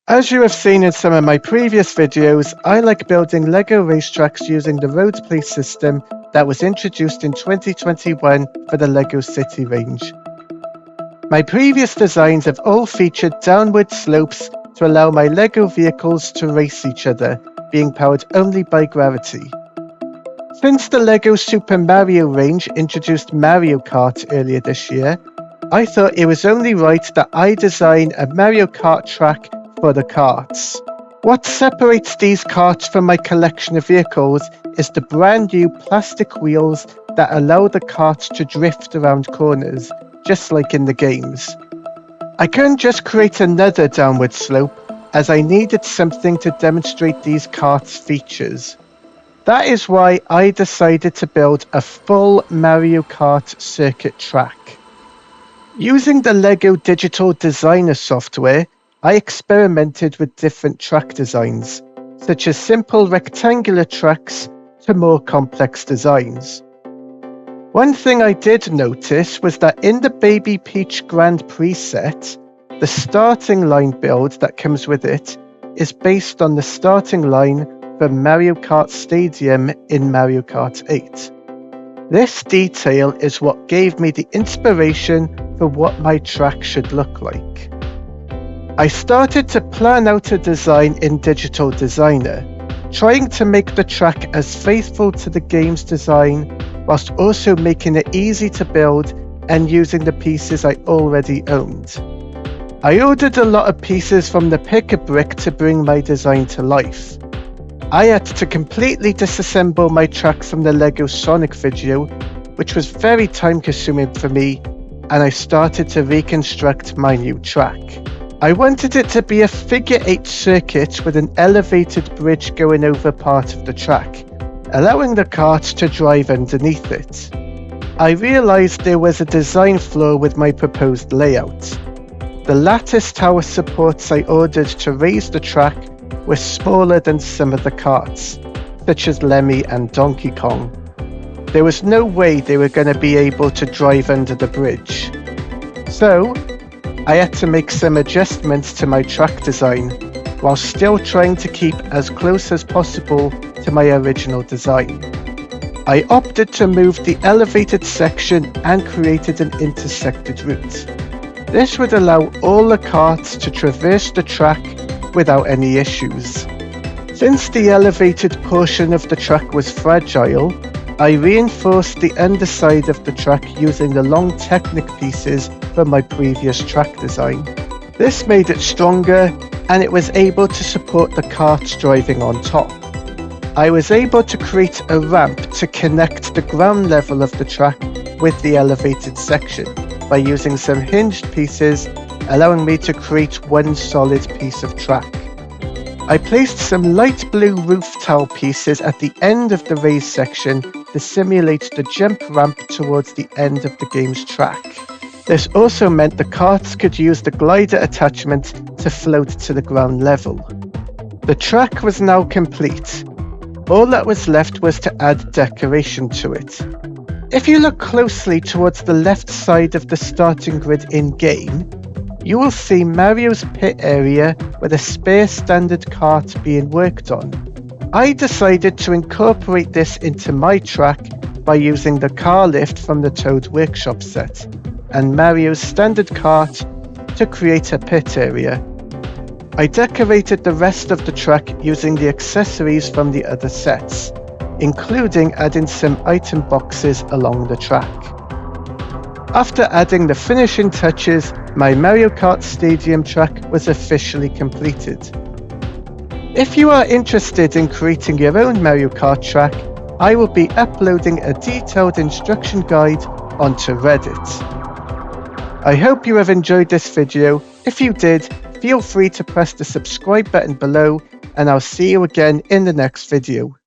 As you have seen in some of my previous videos, I like building LEGO racetracks using the road play system that was introduced in 2021 for the LEGO City range. My previous designs have all featured downward slopes to allow my LEGO vehicles to race each other, being powered only by gravity. Since the LEGO Super Mario range introduced Mario Kart earlier this year, I thought it was only right that I design a Mario Kart track for the karts. What separates these karts from my collection of vehicles is the brand new plastic wheels that allow the karts to drift around corners, just like in the games. I couldn't just create another downward slope, as I needed something to demonstrate these karts' features. That is why I decided to build a full Mario Kart circuit track. Using the LEGO Digital Designer software, I experimented with different track designs, such as simple rectangular tracks to more complex designs. One thing I did notice was that in the Baby Peach Grand Prix set, the starting line build that comes with it is based on the starting line for Mario Kart Stadium in Mario Kart 8. This detail is what gave me the inspiration for what my track should look like. I started to plan out a design in Digital Designer, trying to make the track as faithful to the game's design whilst also making it easy to build and using the pieces I already owned. I ordered a lot of pieces from the Pick-a-Brick to bring my design to life. I had to completely disassemble my track from the LEGO Sonic video, which was very time consuming for me, and I started to reconstruct my new track. I wanted it to be a figure-8 circuit with an elevated bridge going over part of the track, allowing the karts to drive underneath it. I realised there was a design flaw with my proposed layout. The lattice tower supports I ordered to raise the track were smaller than some of the karts, such as Lemmy and Donkey Kong. There was no way they were going to be able to drive under the bridge. So, I had to make some adjustments to my track design, while still trying to keep as close as possible to my original design. I opted to move the elevated section and created an intersected route. This would allow all the karts to traverse the track without any issues. Since the elevated portion of the track was fragile, I reinforced the underside of the track using the long Technic pieces from my previous track design. This made it stronger and it was able to support the karts driving on top. I was able to create a ramp to connect the ground level of the track with the elevated section by using some hinged pieces, allowing me to create one solid piece of track. I placed some light blue roof tile pieces at the end of the raised section to simulate the jump ramp towards the end of the game's track. This also meant the karts could use the glider attachment to float to the ground level. The track was now complete. All that was left was to add decoration to it. If you look closely towards the left side of the starting grid in-game, you will see Mario's pit area with a spare standard kart being worked on. I decided to incorporate this into my track by using the car lift from the Toad Workshop set and Mario's standard kart to create a pit area. I decorated the rest of the track using the accessories from the other sets, including adding some item boxes along the track. After adding the finishing touches, my Mario Kart Stadium track was officially completed. If you are interested in creating your own Mario Kart track, I will be uploading a detailed instruction guide onto Reddit. I hope you have enjoyed this video. If you did, feel free to press the subscribe button below, and I'll see you again in the next video.